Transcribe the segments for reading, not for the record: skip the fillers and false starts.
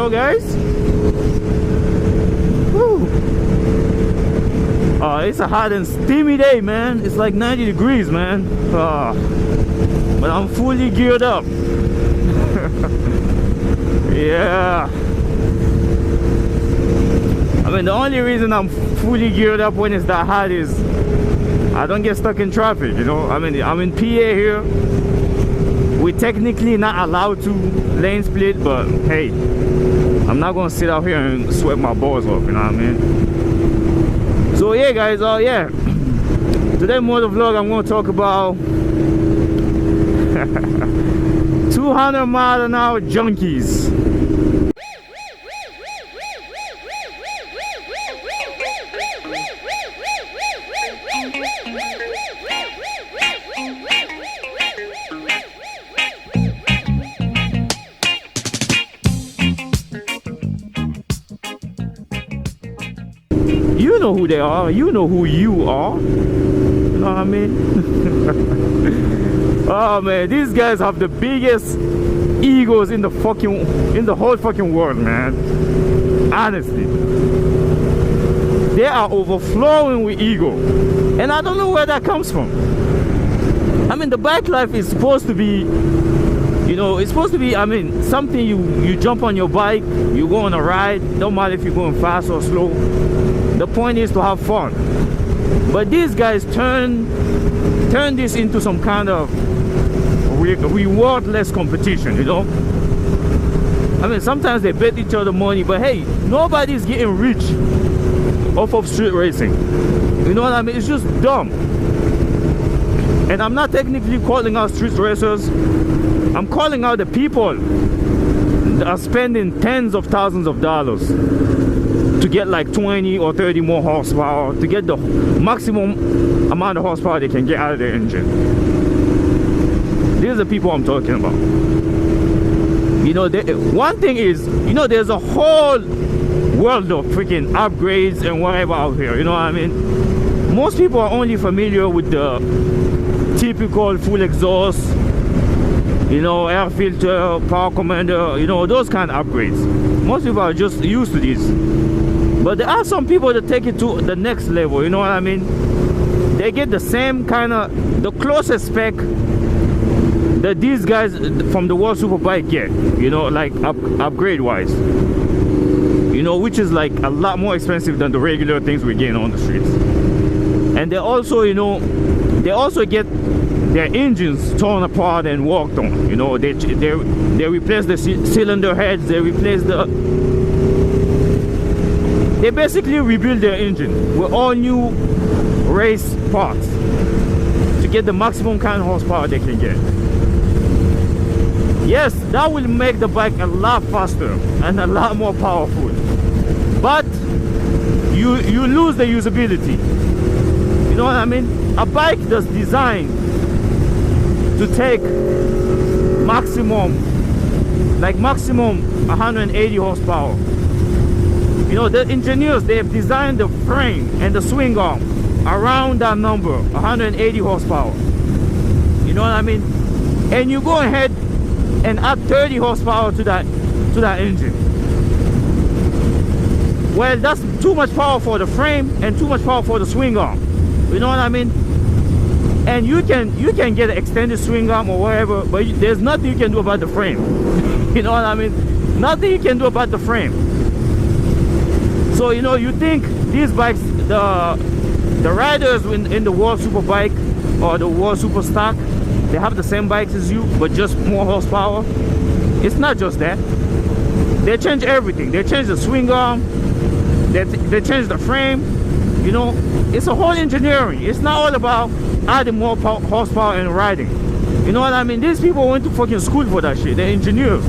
go, guys. Whew. It's a hot and steamy day, man. It's like 90 degrees, man. But I'm fully geared up. Yeah. I mean, the only reason I'm fully geared up when it's that hot is I don't get stuck in traffic, you know. I mean, I'm in PA here. We're technically not allowed to lane split, but hey, I'm not gonna sit out here and sweat my balls off, you know what I mean? So yeah, guys, yeah. Today motovlog, I'm gonna talk about 200 mile an hour junkies. You know who they are, you know who you are. You know what I mean? Oh man, these guys have the biggest egos in the whole fucking world, man. Honestly, they are overflowing with ego, and I don't know where that comes from. I mean, the bike life is supposed to be, you know, it's supposed to be, I mean, something you jump on your bike, you go on a ride, don't matter if you're going fast or slow. The point is to have fun. But these guys turn this into some kind of rewardless competition, you know. I mean, sometimes they bet each other money, but hey, nobody's getting rich off of street racing. You know what I mean? It's just dumb. And I'm not technically calling out street racers. I'm calling out the people that are spending tens of thousands of dollars to get like 20 or 30 more horsepower, to get the maximum amount of horsepower they can get out of their engine. These are the people I'm talking about. You know, one thing is, you know, there's a whole world of freaking upgrades and whatever out here, you know what I mean? Most people are only familiar with the typical full exhaust, you know, air filter, power commander, you know, those kind of upgrades. Most people are just used to these. But there are some people that take it to the next level, you know what I mean? They get the same kind of, the closest spec that these guys from the World Superbike get, you know, like upgrade wise, you know, which is like a lot more expensive than the regular things we're getting on the streets. And they also, you know, they also get their engines torn apart and worked on, you know. They replace the cylinder heads, they replace they basically rebuild their engine with all new race parts to get the maximum kind of horsepower they can get. Yes, that will make the bike a lot faster and a lot more powerful, but you lose the usability. You know what I mean? A bike that's designed to take maximum 180 horsepower. You know, the engineers, they have designed the frame and the swing arm around that number, 180 horsepower. You know what I mean? And you go ahead and add 30 horsepower to that engine. Well, that's too much power for the frame and too much power for the swing arm. You know what I mean? And you can get an extended swing arm or whatever, but there's nothing you can do about the frame. You know what I mean? Nothing you can do about the frame. So, you know, you think these bikes, the riders in the World Superbike or the World Super Stock, they have the same bikes as you, but just more horsepower. It's not just that. They change everything. They change the swing arm. They change the frame. You know, it's a whole engineering. It's not all about adding more horsepower and riding. You know what I mean? These people went to fucking school for that shit. They're engineers.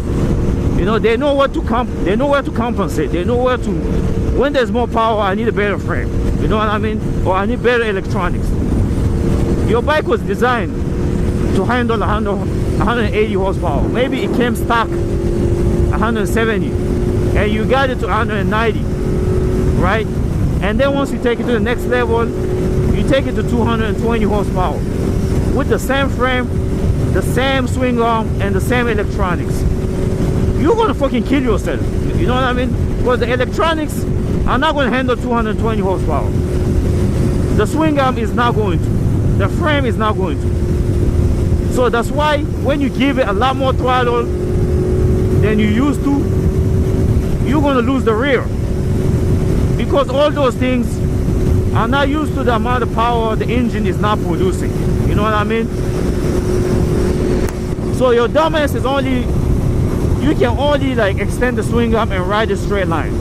You know, they know what to they know where to compensate. They know where to, when there's more power, I need a better frame. You know what I mean? Or I need better electronics. Your bike was designed to handle 180 horsepower. Maybe it came stock 170 and you got it to 190, right? And then once you take it to the next level, you take it to 220 horsepower with the same frame, the same swing arm, and the same electronics. you're gonna fucking kill yourself. You know what I mean? Because the electronics are not gonna handle 220 horsepower. The Swingarm is not going to. The frame is not going to. So that's why when you give it a lot more throttle than you used to, you're gonna lose the rear. Because all those things are not used to the amount of power the engine is not producing. You know what I mean? So your dumbass is only, you can only like extend the Swingarm and ride a straight line,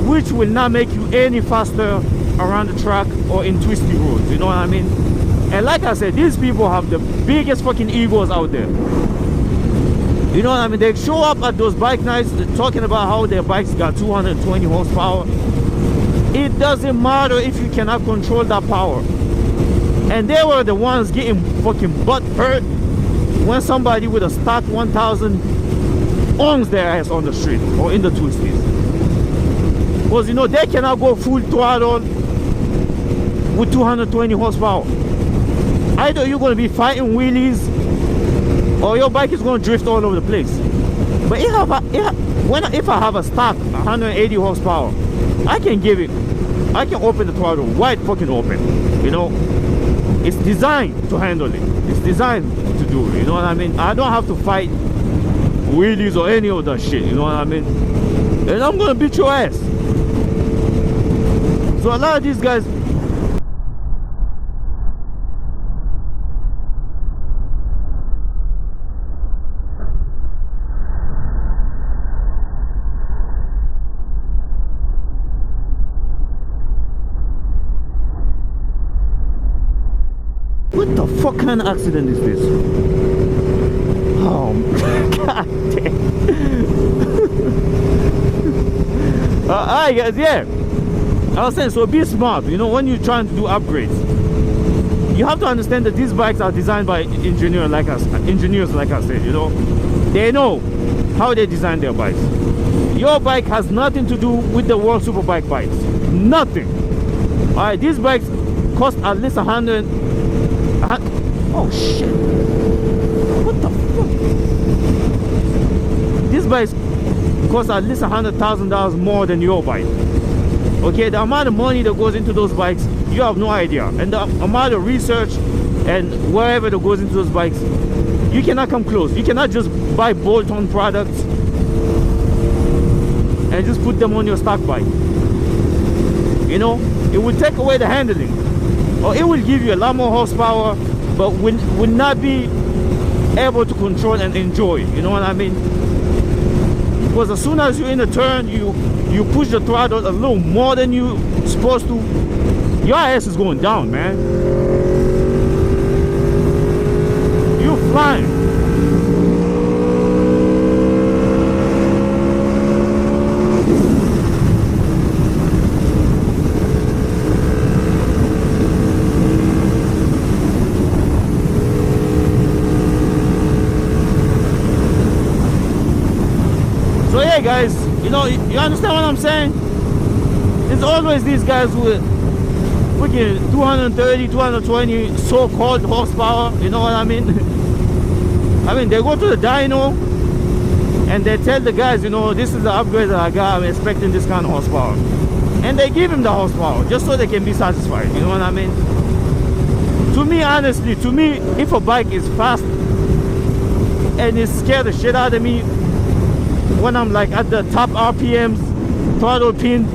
which will not make you any faster around the track or in twisty roads. You know what I mean? And like I said, these people have the biggest fucking egos out there. You know what I mean? They show up at those bike nights talking about how their bikes got 220 horsepower. It doesn't matter if you cannot control that power. And they were the ones getting fucking butt hurt when somebody with a stock 1000 owns their ass on the street or in the twisties. Because you know, they cannot go full throttle with 220 horsepower. Either you're going to be fighting wheelies or your bike is going to drift all over the place. But if I have a stock 180 horsepower, I can open the throttle wide fucking open. You know, it's designed to handle it. It's designed to do it. You know what I mean? I don't have to fight wheelies or any of that shit. You know what I mean? And I'm gonna beat your ass. So a lot of these guys, what the fuck kind of accident is this? Oh god damn. Alright guys, yeah. I was saying, so be smart. You know, when you're trying to do upgrades, you have to understand that these bikes are designed by engineers like I said, you know. They know how they design their bikes. Your bike has nothing to do with the World Superbike bikes. Nothing. Alright, these bikes cost at least 100. Oh shit. What the fuck? These bikes cost at least $100,000 more than your bike. Okay, the amount of money that goes into those bikes, you have no idea. And the amount of research and whatever that goes into those bikes, you cannot come close. You cannot just buy bolt-on products and just put them on your stock bike. You know, it will take away the handling, or it will give you a lot more horsepower, but will not be able to control and enjoy. You know what I mean? Because as soon as you're in a turn, you push the throttle a little more than you're supposed to, your ass is going down, man. You're flying. So yeah guys, you know, you understand what I'm saying? There's always these guys with freaking 230, 220 so-called horsepower, you know what I mean? I mean, they go to the dyno and they tell the guys, you know, this is the upgrade that I got, I'm expecting this kind of horsepower. And they give him the horsepower just so they can be satisfied, you know what I mean? To me, honestly, if a bike is fast and it scares the shit out of me, when I'm like at the top RPMs, throttle pin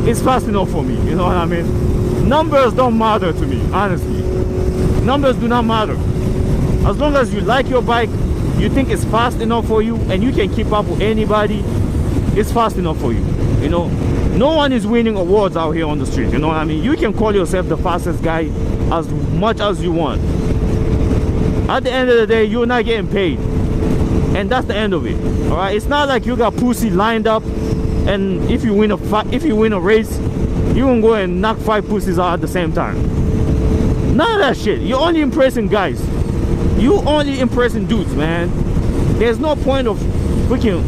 is fast enough for me, you know what I mean? Numbers don't matter to me, honestly. Numbers do not matter. As long as you like your bike, you think it's fast enough for you, and you can keep up with anybody, it's fast enough for you. You know, no one is winning awards out here on the street, you know what I mean? You can call yourself the fastest guy as much as you want. At the end of the day, you're not getting paid. And that's the end of it. All right, it's not like you got pussy lined up, and if you win a race, you won't go and knock 5 pussies out at the same time. None of that shit. You're only impressing guys. You only impressing dudes, man. There's no point of freaking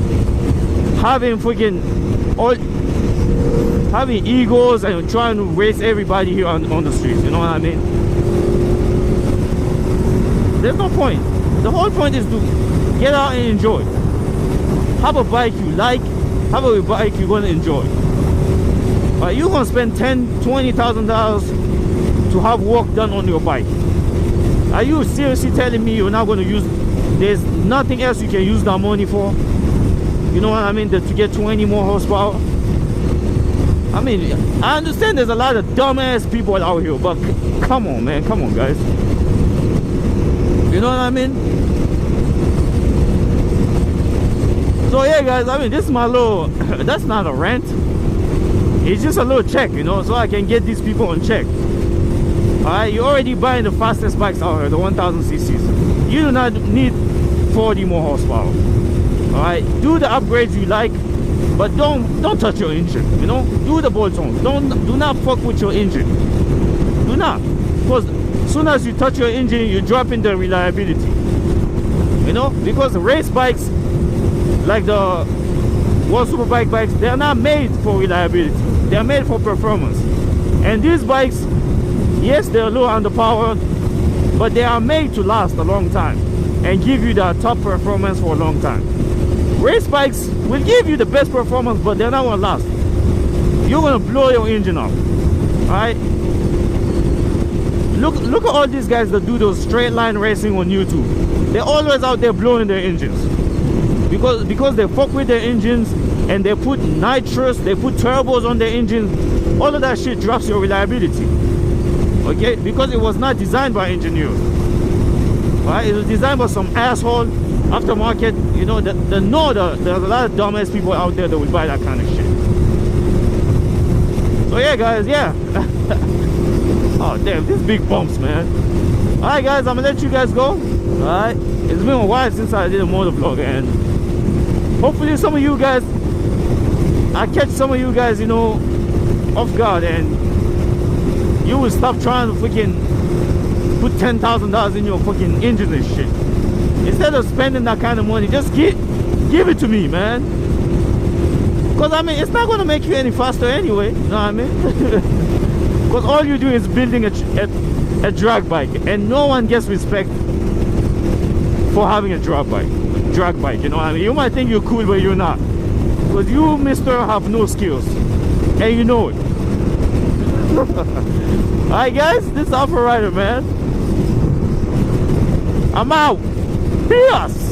having egos and trying to race everybody here on the streets. You know what I mean? There's no point. The whole point is to Get out and enjoy. Have a bike you like. Have a bike you're gonna enjoy. You're gonna spend $10,000-$20,000 to have work done on your bike. Are you seriously telling me you're not gonna use? There's nothing else you can use that money for? You know what I mean? To get 20 more horsepower. I mean, I understand there's a lot of dumbass people out here, but come on, man, come on, guys. You know what I mean? So yeah, guys, I mean, this is my little, that's not a rant. It's just a little check, you know, so I can get these people on check. Alright, you're already buying the fastest bikes out here, the 1000 cc's. You do not need 40 more horsepower. Alright, do the upgrades you like, but don't touch your engine, you know. Do the bolt-ons. Do not fuck with your engine. Do not. Because as soon as you touch your engine, you drop in the reliability. You know, because race bikes like the World Superbike bikes, they're not made for reliability. They're made for performance. And these bikes, yes, they're low underpowered, but they are made to last a long time and give you the top performance for a long time. Race bikes will give you the best performance, but they're not gonna last. You're gonna blow your engine up. Alright? Look at all these guys that do those straight line racing on YouTube. They're always out there blowing their engines. Because they fuck with their engines and they put nitrous, they put turbos on their engines. All of that shit drops your reliability. Okay? Because it was not designed by engineers. Right? It was designed by some asshole aftermarket. You know, there's a lot of dumbass people out there that will buy that kind of shit. So yeah, guys, yeah. Oh damn, these big bumps, man. Alright guys, I'm gonna let you guys go. Alright, it's been a while since I did a motovlog, and hopefully some of you guys, I catch some of you guys, you know, off guard, and you will stop trying to freaking put $10,000 in your fucking engine and shit. Instead of spending that kind of money, just give it to me, man. Because I mean, it's not going to make you any faster anyway, you know what I mean? Because all you do is building a drag bike, and no one gets respect for having a drag bike, you know what I mean? You might think you're cool, but you're not. Because you, mister, have no skills, and you know it. Alright guys, this is Afrorider, man. I'm out. Peace.